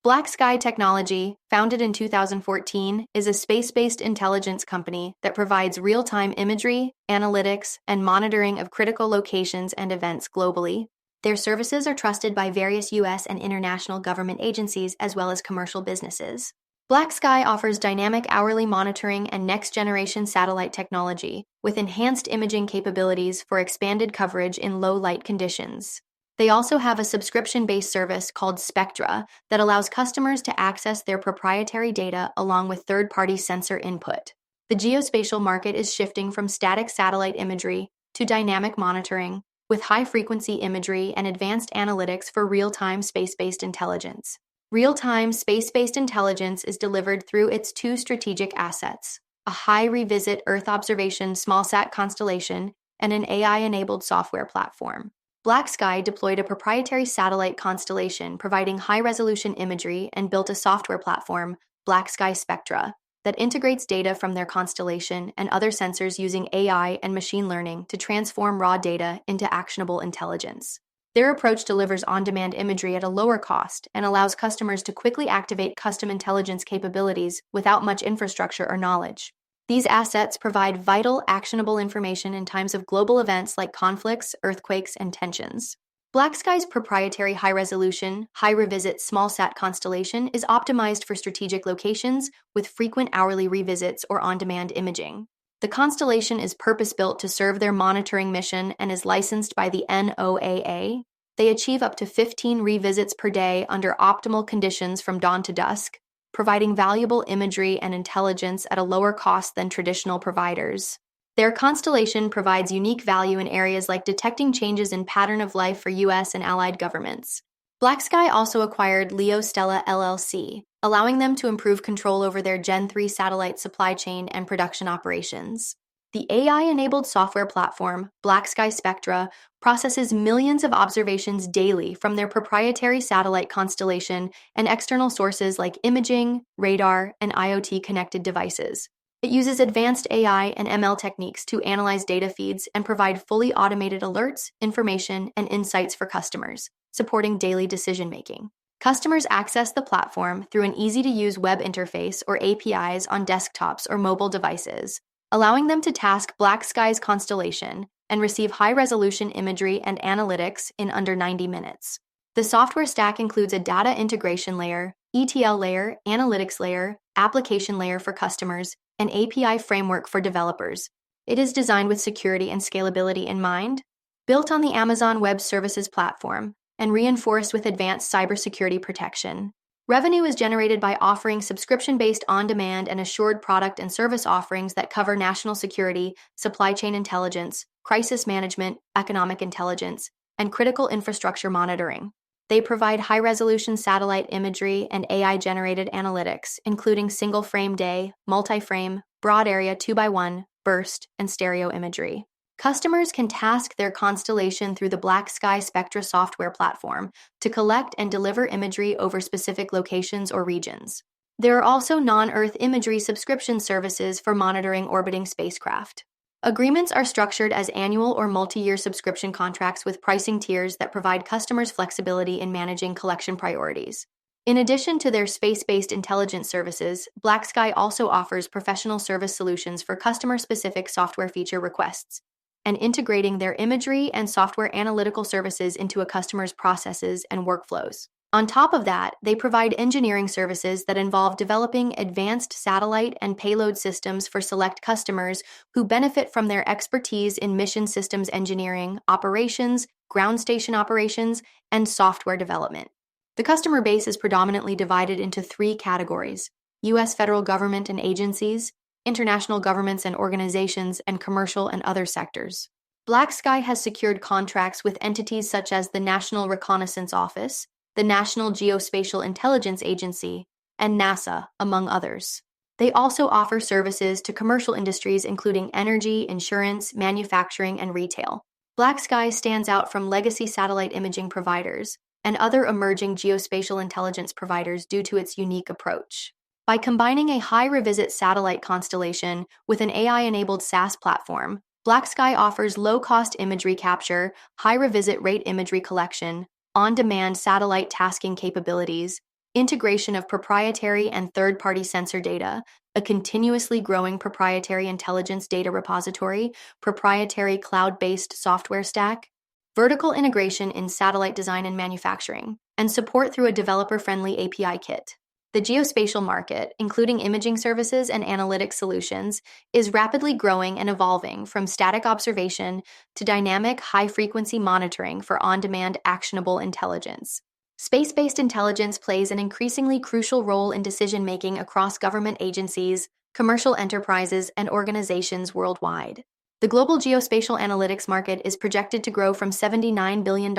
BlackSky Technology, founded in 2014, is a space-based intelligence company that provides real-time imagery, analytics, and monitoring of critical locations and events globally. Their services are trusted by various U.S. and international government agencies as well as commercial businesses. BlackSky offers dynamic hourly monitoring and next-generation satellite technology, with enhanced imaging capabilities for expanded coverage in low-light conditions. They also have a subscription-based service called Spectra that allows customers to access their proprietary data along with third-party sensor input. The geospatial market is shifting from static satellite imagery to dynamic monitoring, with high-frequency imagery and advanced analytics for real-time space-based intelligence. Real-time space-based intelligence is delivered through its two strategic assets: a high-revisit Earth observation smallsat constellation and an AI-enabled software platform. BlackSky deployed a proprietary satellite constellation providing high-resolution imagery and built a software platform, BlackSky Spectra, that integrates data from their constellation and other sensors using AI and machine learning to transform raw data into actionable intelligence. Their approach delivers on-demand imagery at a lower cost and allows customers to quickly activate custom intelligence capabilities without much infrastructure or knowledge. These assets provide vital, actionable information in times of global events like conflicts, earthquakes, and tensions. BlackSky's proprietary high-resolution, high-revisit smallsat constellation is optimized for strategic locations with frequent hourly revisits or on-demand imaging. The constellation is purpose-built to serve their monitoring mission and is licensed by the NOAA. They achieve up to 15 revisits per day under optimal conditions from dawn to dusk, providing valuable imagery and intelligence at a lower cost than traditional providers. Their constellation provides unique value in areas like detecting changes in pattern of life for U.S. and allied governments. BlackSky also acquired LeoStella LLC, allowing them to improve control over their Gen 3 satellite supply chain and production operations. The AI-enabled software platform, BlackSky Spectra, processes millions of observations daily from their proprietary satellite constellation and external sources like imaging, radar, and IoT-connected devices. It uses advanced AI and ML techniques to analyze data feeds and provide fully automated alerts, information, and insights for customers, supporting daily decision-making. Customers access the platform through an easy-to-use web interface or APIs on desktops or mobile devices, allowing them to task BlackSky's constellation and receive high-resolution imagery and analytics in under 90 minutes. The software stack includes a data integration layer, ETL layer, analytics layer, application layer for customers, and API framework for developers. It is designed with security and scalability in mind, built on the Amazon Web Services platform, and reinforced with advanced cybersecurity protection. Revenue is generated by offering subscription-based on-demand and assured product and service offerings that cover national security, supply chain intelligence, crisis management, economic intelligence, and critical infrastructure monitoring. They provide high-resolution satellite imagery and AI-generated analytics, including single-frame day, multi-frame, broad area 2x1, burst, and stereo imagery. Customers can task their constellation through the BlackSky Spectra software platform to collect and deliver imagery over specific locations or regions. There are also non-Earth imagery subscription services for monitoring orbiting spacecraft. Agreements are structured as annual or multi-year subscription contracts with pricing tiers that provide customers flexibility in managing collection priorities. In addition to their space-based intelligence services, BlackSky also offers professional service solutions for customer-specific software feature requests, and integrating their imagery and software analytical services into a customer's processes and workflows. On top of that, they provide engineering services that involve developing advanced satellite and payload systems for select customers who benefit from their expertise in mission systems engineering, operations, ground station operations, and software development. The customer base is predominantly divided into three categories: U.S. federal government and agencies, international governments and organizations, and commercial and other sectors. BlackSky has secured contracts with entities such as the National Reconnaissance Office, the National Geospatial Intelligence Agency, and NASA, among others. They also offer services to commercial industries including energy, insurance, manufacturing, and retail. BlackSky stands out from legacy satellite imaging providers and other emerging geospatial intelligence providers due to its unique approach. By combining a high-revisit satellite constellation with an AI-enabled SaaS platform, BlackSky offers low-cost imagery capture, high-revisit rate imagery collection, on-demand satellite tasking capabilities, integration of proprietary and third-party sensor data, a continuously growing proprietary intelligence data repository, proprietary cloud-based software stack, vertical integration in satellite design and manufacturing, and support through a developer-friendly API kit. The geospatial market, including imaging services and analytics solutions, is rapidly growing and evolving from static observation to dynamic, high-frequency monitoring for on-demand actionable intelligence. Space-based intelligence plays an increasingly crucial role in decision-making across government agencies, commercial enterprises, and organizations worldwide. The global geospatial analytics market is projected to grow from $79 billion in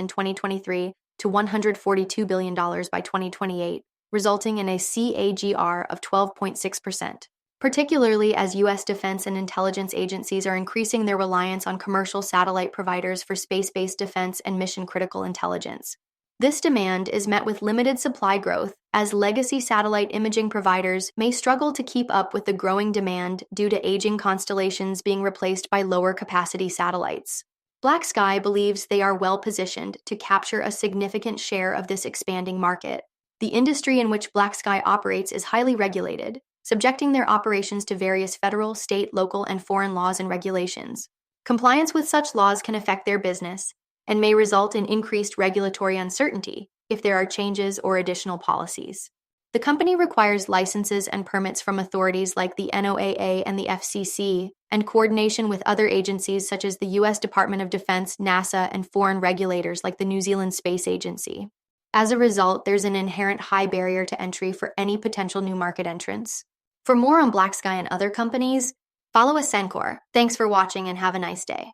2023 to $142 billion by 2028, resulting in a CAGR of 12.6%, particularly as U.S. defense and intelligence agencies are increasing their reliance on commercial satellite providers for space-based defense and mission-critical intelligence. This demand is met with limited supply growth, as legacy satellite imaging providers may struggle to keep up with the growing demand due to aging constellations being replaced by lower-capacity satellites. BlackSky believes they are well-positioned to capture a significant share of this expanding market. The industry in which BlackSky operates is highly regulated, subjecting their operations to various federal, state, local, and foreign laws and regulations. Compliance with such laws can affect their business and may result in increased regulatory uncertainty if there are changes or additional policies. The company requires licenses and permits from authorities like the NOAA and the FCC, and coordination with other agencies such as the U.S. Department of Defense, NASA, and foreign regulators like the New Zealand Space Agency. As a result, there's an inherent high barrier to entry for any potential new market entrants. For more on BlackSky and other companies, follow Ascencore. Thanks for watching and have a nice day.